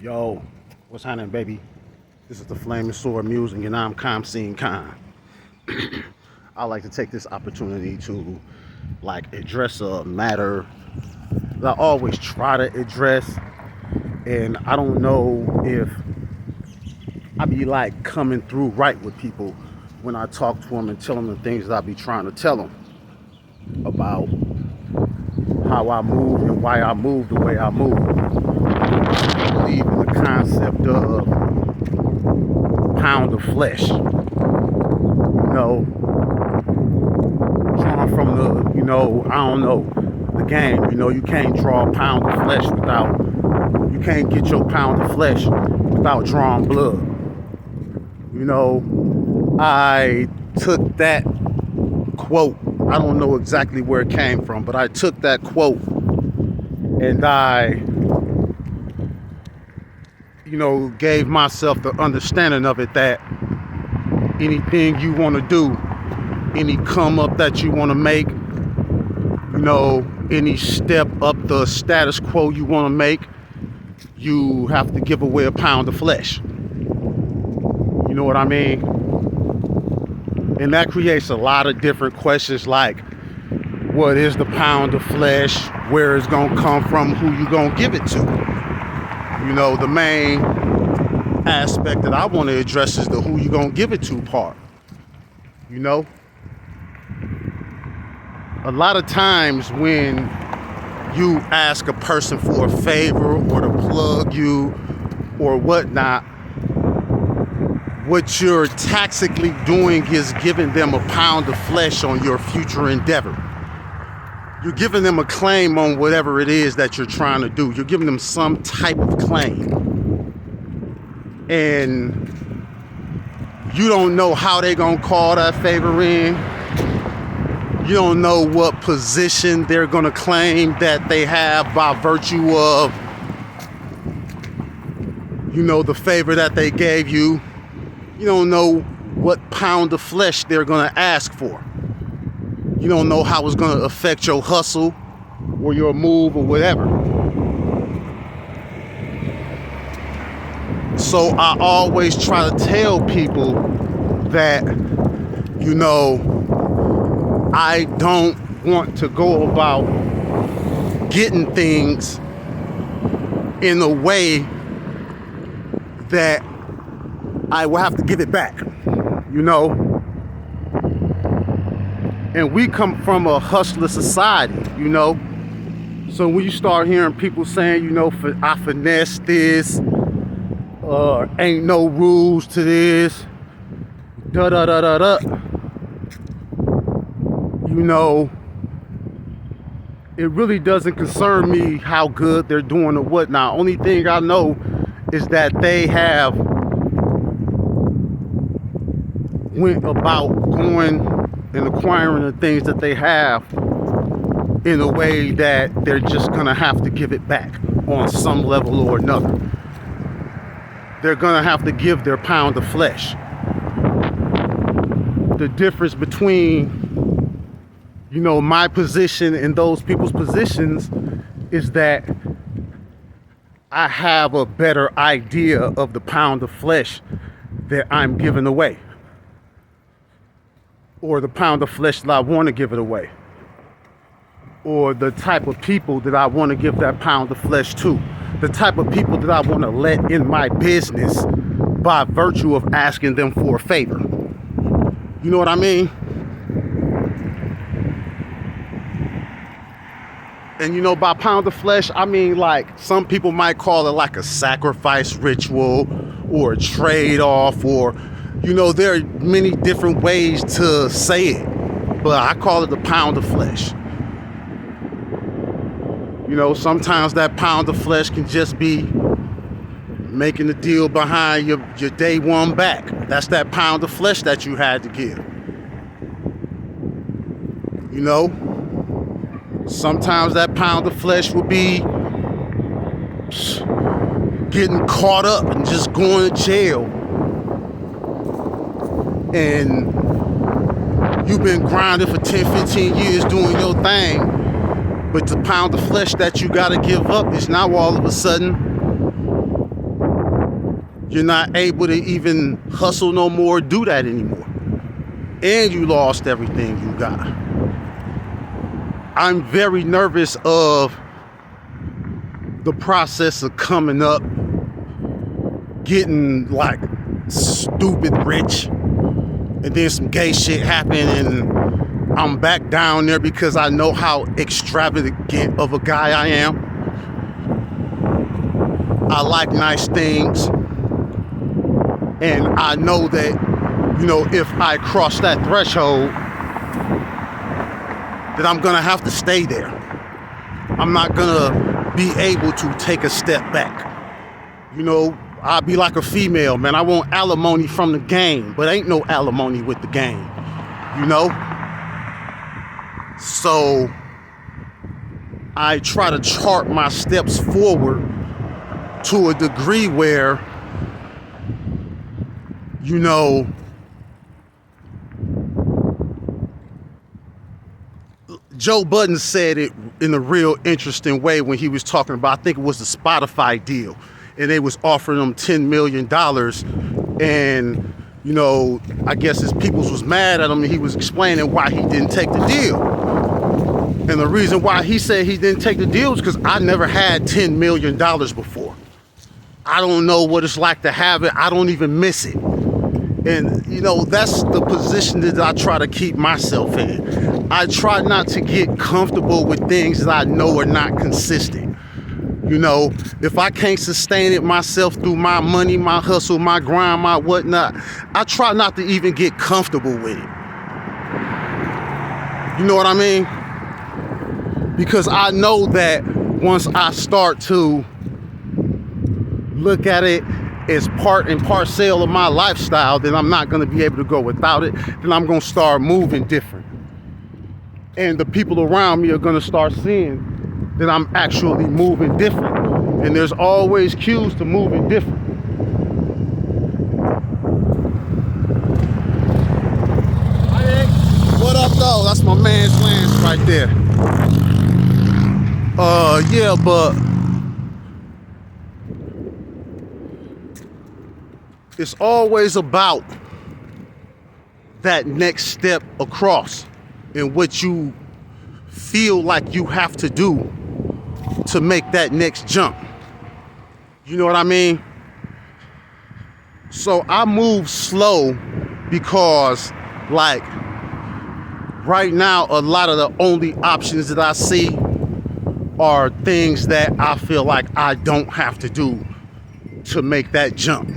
Yo, what's happening, baby? This is the Flaming Sword Musing, and I'm Musing. I like to take this opportunity to address a matter that I always try to address, and I don't know if I be coming through right with people when I talk to them and tell them the things that I be trying to tell them about how I move and why I move the way I move. I believe in the concept of pound of flesh. Drawn from the, I don't know, the game. You can't draw a pound of flesh you can't get your pound of flesh without drawing blood. I took that quote. I don't know exactly where it came from, but I took that quote and I gave myself the understanding of it that anything you want to do, any come up that you want to make, any step up the status quo you want to make, you have to give away a pound of flesh. You know what I mean? And that creates a lot of different questions like, what is the pound of flesh? Where it's going to come from? Who you going to give it to? The main aspect that I want to address is the who you going to give it to part. A lot of times when you ask a person for a favor or to plug you or whatnot, what you're tactically doing is giving them a pound of flesh on your future endeavor. You're giving them a claim on whatever it is that you're trying to do. You're giving them some type of claim. And you don't know how they're going to call that favor in. You don't know what position they're going to claim that they have by virtue of, the favor that they gave you. You don't know what pound of flesh they're going to ask for. You don't know how it's going to affect your hustle or your move or whatever. So I always try to tell people that, I don't want to go about getting things in a way that I will have to give it back, And we come from a hustler society, So when you start hearing people saying, I finesse this, ain't no rules to this, it really doesn't concern me how good they're doing or whatnot. Only thing I know is that they have went about going and acquiring the things that they have in a way that they're just gonna have to give it back on some level or another. They're gonna have to give their pound of flesh. The difference between my position and those people's positions is that I have a better idea of the pound of flesh that I'm giving away, or the pound of flesh that I want to give it away, or the type of people that I want to give that pound of flesh to, the type of people that I want to let in my business by virtue of asking them for a favor. You know what I mean? And by pound of flesh, I mean some people might call it a sacrifice ritual or a trade-off, or there are many different ways to say it, but I call it the pound of flesh. Sometimes that pound of flesh can just be making the deal behind your day one back. That's that pound of flesh that you had to give. Sometimes that pound of flesh will be getting caught up and just going to jail. And you've been grinding for 10, 15 years doing your thing, but the pound of flesh that you got to give up is now all of a sudden You're not able to even hustle no more, do that anymore. And you lost everything you got. I'm very nervous of the process of coming up, getting like stupid rich, and then some gay shit happen and I'm back down there because I know how extravagant of a guy I am. I like nice things, and I know that, if I cross that threshold, that I'm gonna have to stay there. I'm not gonna be able to take a step back. I'll be like a female, man. I want alimony from the game, but ain't no alimony with the game, So I try to chart my steps forward to a degree where, Joe Budden said it in a real interesting way when he was talking about, I think it was the Spotify deal, and they was offering him $10 million, and I guess his peoples was mad at him, and he was explaining why he didn't take the deal. And the reason why he said he didn't take the deal is because I never had $10 million before. I don't know what it's like to have it. I don't even miss it. And, that's the position that I try to keep myself in. I try not to get comfortable with things that I know are not consistent. If I can't sustain it myself through my money, my hustle, my grind, my whatnot, I try not to even get comfortable with it. You know what I mean? Because I know that once I start to look at it as part and parcel of my lifestyle, then I'm not going to be able to go without it. Then I'm going to start moving different. And the people around me are going to start seeing that I'm actually moving different. And there's always cues to moving different. What up, though? That's my man's Lance right there. Yeah, but it's always about that next step across and what you feel like you have to do to make that next jump. You know what I mean? So I move slow because, like, right now, a lot of the only options that I see are things that I feel like I don't have to do to make that jump.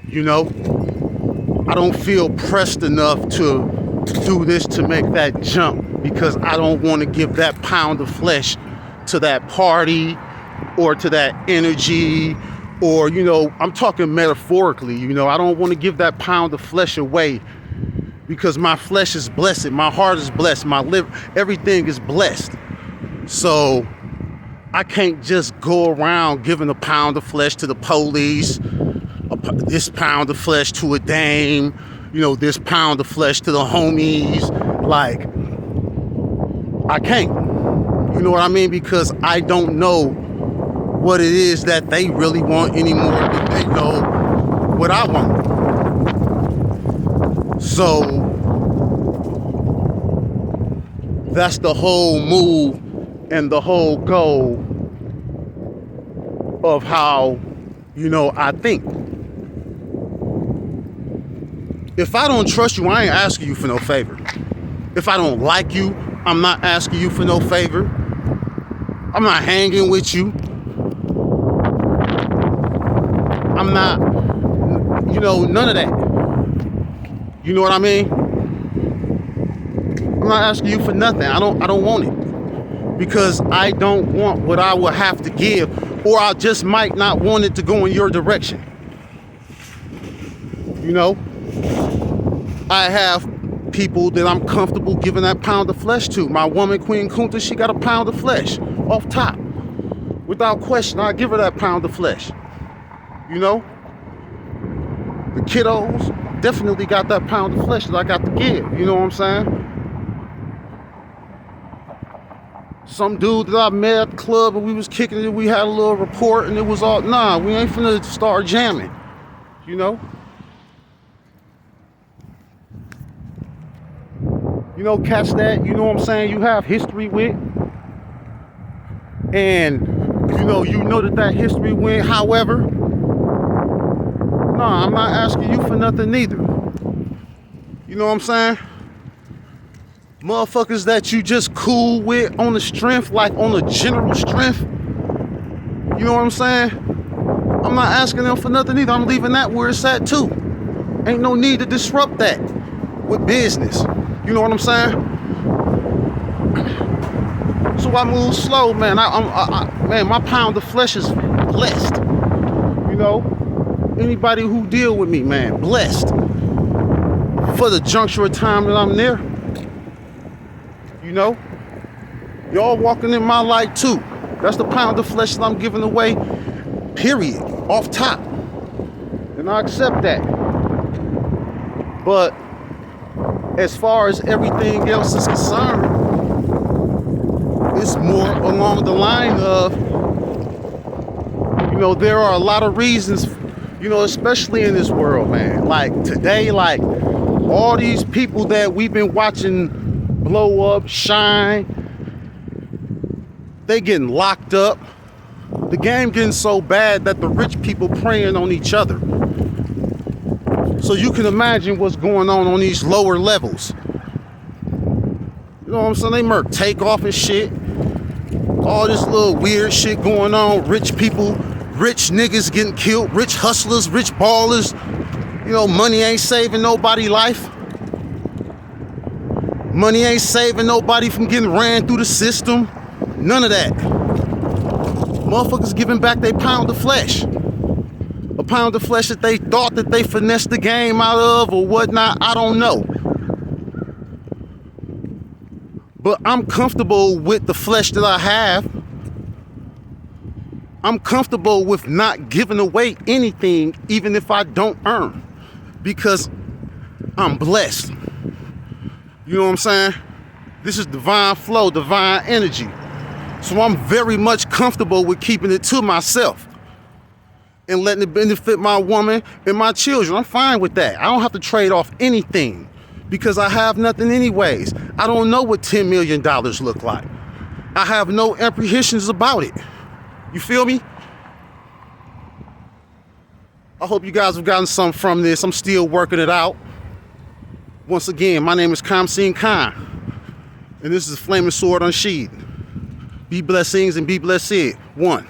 I don't feel pressed enough to do this to make that jump because I don't want to give that pound of flesh to that party or to that energy, or, I'm talking metaphorically, I don't want to give that pound of flesh away because my flesh is blessed, my heart is blessed, my liver, everything is blessed. So I can't just go around giving a pound of flesh to the police, this pound of flesh to a dame, this pound of flesh to the homies. Like, I can't. You know what I mean? Because I don't know what it is that they really want anymore than they know what I want. So that's the whole move and the whole goal of how, I think. If I don't trust you, I ain't asking you for no favor. If I don't like you, I'm not asking you for no favor. I'm not hanging with you. I'm not, none of that. You know what I mean? I'm not asking you for nothing. I don't want it. Because I don't want what I will have to give, or I just might not want it to go in your direction. I have people that I'm comfortable giving that pound of flesh to. My woman, Queen Kunta, she got a pound of flesh off top. Without question, I give her that pound of flesh. The kiddos definitely got that pound of flesh that I got to give. You know what I'm saying? Some dude that I met at the club and we was kicking it, we had a little report and it was all, nah, we ain't finna start jamming. You know? Cats that, you know what I'm saying, you have history with. And, that history went, however, no, I'm not asking you for nothing neither. You know what I'm saying? Motherfuckers that you just cool with on the strength, like on the general strength. You know what I'm saying? I'm not asking them for nothing either. I'm leaving that where it's at too. Ain't no need to disrupt that with business. You know what I'm saying? So I move slow, man. Man, my pound of flesh is blessed. Anybody who deal with me, man, blessed for the juncture of time that I'm there. Y'all walking in my light too. That's the pound of flesh that I'm giving away, period, off top. And I accept that. But as far as everything else is concerned, it's more along the line of, there are a lot of reasons, especially in this world, man. Like today, like all these people that we've been watching blow up, shine, they getting locked up. The game getting so bad that the rich people preying on each other. So you can imagine what's going on these lower levels. You know what I'm saying? They murk Takeoff and shit. All this little weird shit going on. Rich people, rich niggas getting killed. Rich hustlers, rich ballers. Money ain't saving nobody life. Money ain't saving nobody from getting ran through the system. None of that. Motherfuckers giving back their pound of flesh. A pound of flesh that they thought that they finessed the game out of or whatnot. I don't know. But I'm comfortable with the flesh that I have. I'm comfortable with not giving away anything, even if I don't earn. Because I'm blessed. You know what I'm saying? This is divine flow, divine energy. So I'm very much comfortable with keeping it to myself and letting it benefit my woman and my children. I'm fine with that. I don't have to trade off anything because I have nothing anyways. I don't know what $10 million look like. I have no apprehensions about it. You feel me? I hope you guys have gotten something from this. I'm still working it out. Once again, my name is Musing, and this is Flaming Sword Unsheathed. Be blessings and be blessed. One.